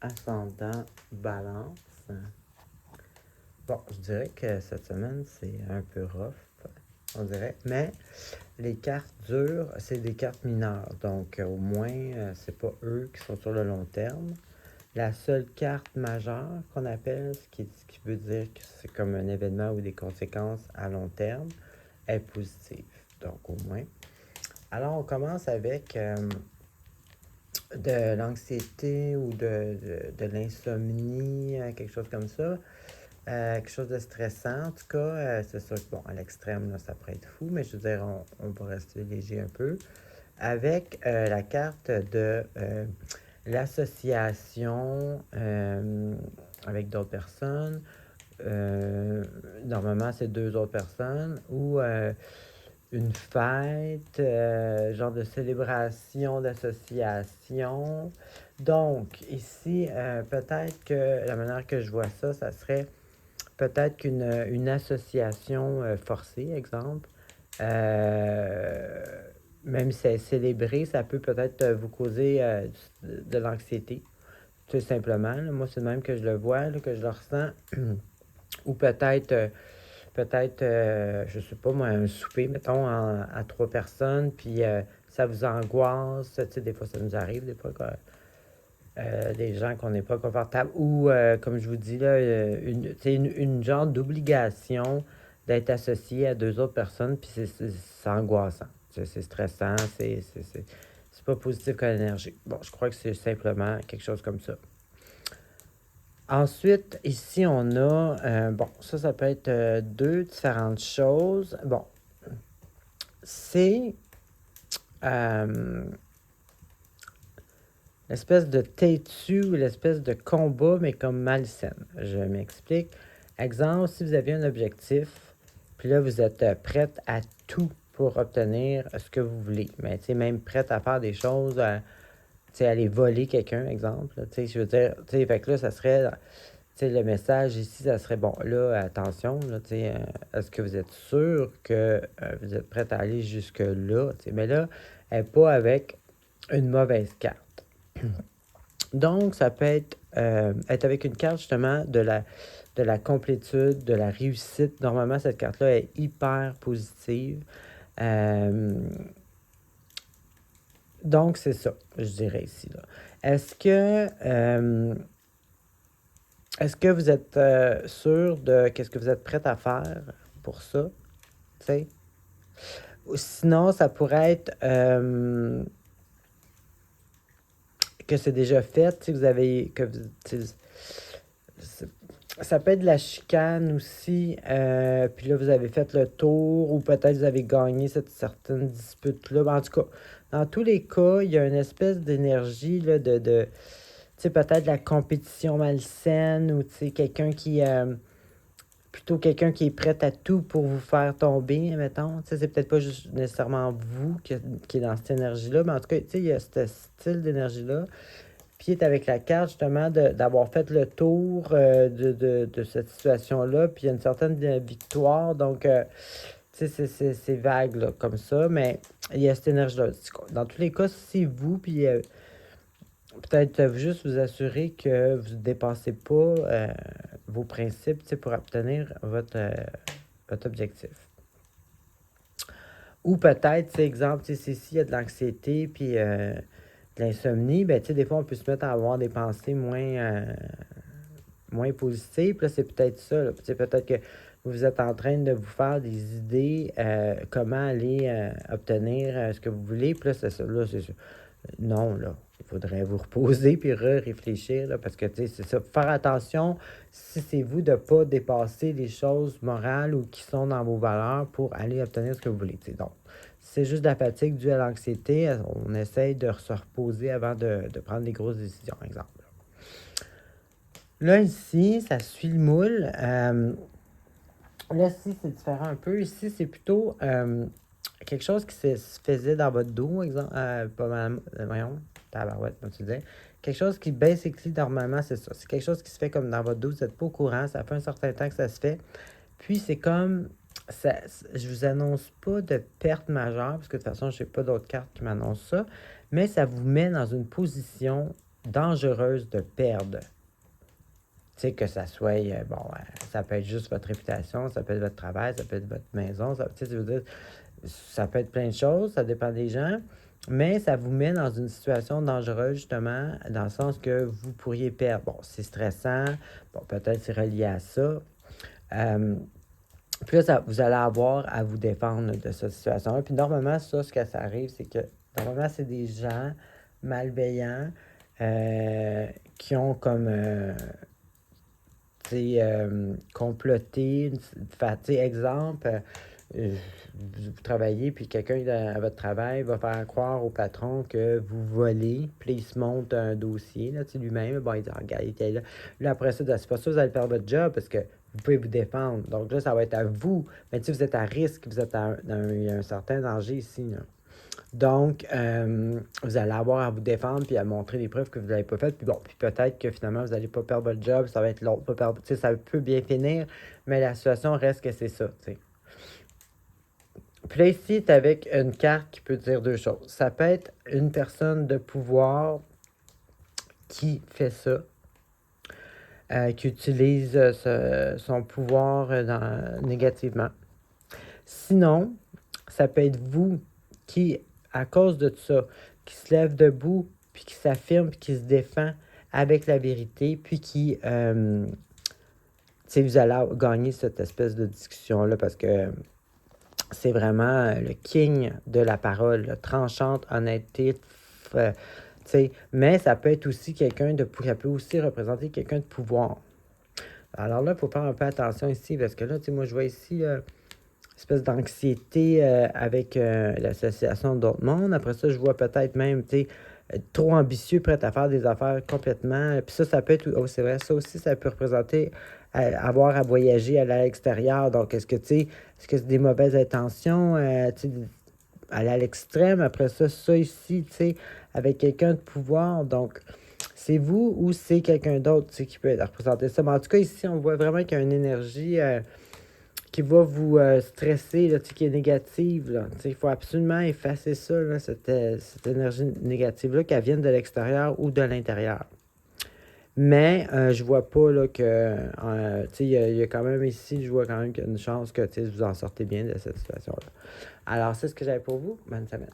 ascendant balance. Bon, je dirais que cette semaine, c'est un peu rough, on dirait. Mais les cartes dures, c'est des cartes mineures. Donc, au moins, c'est pas eux qui sont sur le long terme. La seule carte majeure qu'on appelle, ce qui veut dire que c'est comme un événement ou des conséquences à long terme, est positive. Donc, au moins. Alors, on commence avec de l'anxiété ou de l'insomnie, quelque chose comme ça. Quelque chose de stressant, en tout cas. C'est sûr que, bon, à l'extrême, là, ça pourrait être fou, mais je veux dire, on va rester léger un peu. Avec la carte de l'association avec d'autres personnes. Normalement, c'est deux autres personnes. Ou une fête, genre de célébration d'association. Donc, ici, peut-être que la manière que je vois ça, ça serait peut-être qu'une association forcée, exemple, euh, même si c'est célébré, ça peut peut-être vous causer de l'anxiété, tout simplement. Là. Moi, c'est le même que je le vois, là, que je le ressens. Ou peut-être, je sais pas moi, un souper, mettons, à trois personnes, puis ça vous angoisse. Tu sais, des fois, ça nous arrive, des fois, des gens qu'on n'est pas confortable. Ou, comme je vous dis, là, une genre d'obligation d'être associé à deux autres personnes, puis c'est angoissant. C'est stressant, c'est pas positif comme énergie. Bon, je crois que c'est simplement quelque chose comme ça. Ensuite, ici, on a, bon, ça peut être deux différentes choses. Bon, c'est l'espèce de têtu ou l'espèce de combat, mais comme malsaine. Je m'explique. Exemple, si vous aviez un objectif, puis là, vous êtes prête à tout pour obtenir ce que vous voulez. Mais tu sais, même prête à faire des choses, tu sais, aller voler quelqu'un, exemple. Tu sais, je veux dire, tu sais, fait que là, ça serait, tu sais, le message ici, ça serait, bon, là, attention, là, tu sais, est-ce que vous être sûr que vous êtes prête à aller jusque-là? Tu sais, mais là, elle n'est pas avec une mauvaise carte. Donc, ça peut être avec une carte justement de la complétude, de la réussite. Normalement, cette carte-là est hyper positive. Euh, donc, c'est ça, je dirais ici. Là. Est-ce que, euh, est-ce que vous êtes sûr de qu'est-ce que vous êtes prête à faire pour ça? T'sais? Sinon, ça pourrait être que c'est déjà fait, si vous avez que vous, ça peut être de la chicane aussi, puis là, vous avez fait le tour, ou peut-être vous avez gagné cette certaine dispute-là. En tout cas, dans tous les cas, il y a une espèce d'énergie, là, tu sais, peut-être la compétition malsaine, ou, tu sais, plutôt quelqu'un qui est prêt à tout pour vous faire tomber, mettons. Tu sais, c'est peut-être pas juste nécessairement vous qui est dans cette énergie-là, mais en tout cas, tu sais, il y a ce style d'énergie-là. Puis il est avec la carte, justement, d'avoir fait le tour de cette situation-là. Puis il y a une certaine victoire. Donc, tu sais, c'est vague, là, comme ça. Mais il y a cette énergie-là. Dans tous les cas, si vous, puis peut-être juste vous assurer que vous ne dépassez pas vos principes, tu sais, pour obtenir votre objectif. Ou peut-être, tu sais, exemple, tu sais, s'il y a de l'anxiété, puis de l'insomnie, ben, tu sais, des fois, on peut se mettre à avoir des pensées moins positives. Puis là, c'est peut-être ça. Là. Tu sais, peut-être que vous êtes en train de vous faire des idées comment aller obtenir ce que vous voulez. Puis là, c'est ça. Là, c'est ça. Non, là. Il faudrait vous reposer puis réfléchir, là, parce que, tu sais, c'est ça. Faire attention, si c'est vous, de ne pas dépasser les choses morales ou qui sont dans vos valeurs pour aller obtenir ce que vous voulez. Tu sais. Donc, c'est juste de la fatigue due à l'anxiété. On essaye de se reposer avant de prendre des grosses décisions, par exemple. Là, ici, ça suit le moule. Là, ici, c'est différent un peu. Ici, c'est plutôt quelque chose qui se faisait dans votre dos, exemple. Pas mal. Voyons, tabarouette, comme tu disais. Quelque chose qui, basically, normalement, c'est ça. C'est quelque chose qui se fait comme dans votre dos. Vous n'êtes pas au courant. Ça fait un certain temps que ça se fait. Puis, c'est comme. Ça, je vous annonce pas de perte majeure, parce que de toute façon, je n'ai pas d'autres cartes qui m'annoncent ça. Mais ça vous met dans une position dangereuse de perdre. Tu sais, que ça soit, ça peut être juste votre réputation, ça peut être votre travail, ça peut être votre maison, tu sais, je veux dire, ça peut être plein de choses, ça dépend des gens, mais ça vous met dans une situation dangereuse, justement, dans le sens que vous pourriez perdre. Bon, c'est stressant, bon, peut-être c'est relié à ça. Puis là, vous allez avoir à vous défendre de cette situation-là. Puis normalement, ce que ça arrive, c'est que normalement, c'est des gens malveillants qui ont comme comploté, exemple, vous travaillez, puis quelqu'un à votre travail va faire croire au patron que vous volez, puis il se monte un dossier, là, lui-même, bon, il dit, regarde, il était là. Là, après ça, c'est pas ça, vous allez perdre votre job, parce que vous pouvez vous défendre. Donc là, ça va être à vous. Mais vous êtes à risque, vous êtes il y a un certain danger ici, là. Donc, vous allez avoir à vous défendre puis à montrer les preuves que vous n'avez pas faites. Puis bon, puis peut-être que finalement, vous n'allez pas perdre votre job, ça va être l'autre, pas perdre. Tu sais, ça peut bien finir, mais la situation reste que c'est ça, tu sais. Puis là, ici, tu avec une carte qui peut dire deux choses. Ça peut être une personne de pouvoir qui fait ça, qui utilise son pouvoir négativement. Sinon, ça peut être vous qui, à cause de ça, qui se lève debout, puis qui s'affirme, puis qui se défend avec la vérité, puis qui, tu sais, vous allez gagner cette espèce de discussion-là parce que c'est vraiment le king de la parole, tranchante, honnêteté, tu sais, mais ça peut être aussi quelqu'un ça peut aussi représenter quelqu'un de pouvoir. Alors là, il faut faire un peu attention ici, parce que là, tu sais, moi, je vois ici espèce d'anxiété avec l'association d'autres mondes. Après ça, je vois peut-être même, tu sais, trop ambitieux, prêt à faire des affaires complètement. Puis ça peut être, oh, c'est vrai, ça aussi, ça peut représenter avoir à voyager, aller à l'extérieur. Donc, est-ce que c'est des mauvaises intentions, tu sais, aller à l'extrême? Après ça, ici, tu sais, avec quelqu'un de pouvoir. Donc, c'est vous ou c'est quelqu'un d'autre, tu sais, qui peut représenter ça. Mais en tout cas, ici, on voit vraiment qu'il y a une énergie qui va vous stresser, là, qui est négative. Il faut absolument effacer ça, là, cette énergie négative-là, qu'elle vienne de l'extérieur ou de l'intérieur. Mais je vois pas là, que, il y a quand même ici, je vois quand même qu'il y a une chance que vous en sortez bien de cette situation-là. Alors, c'est ce que j'avais pour vous. Bonne semaine.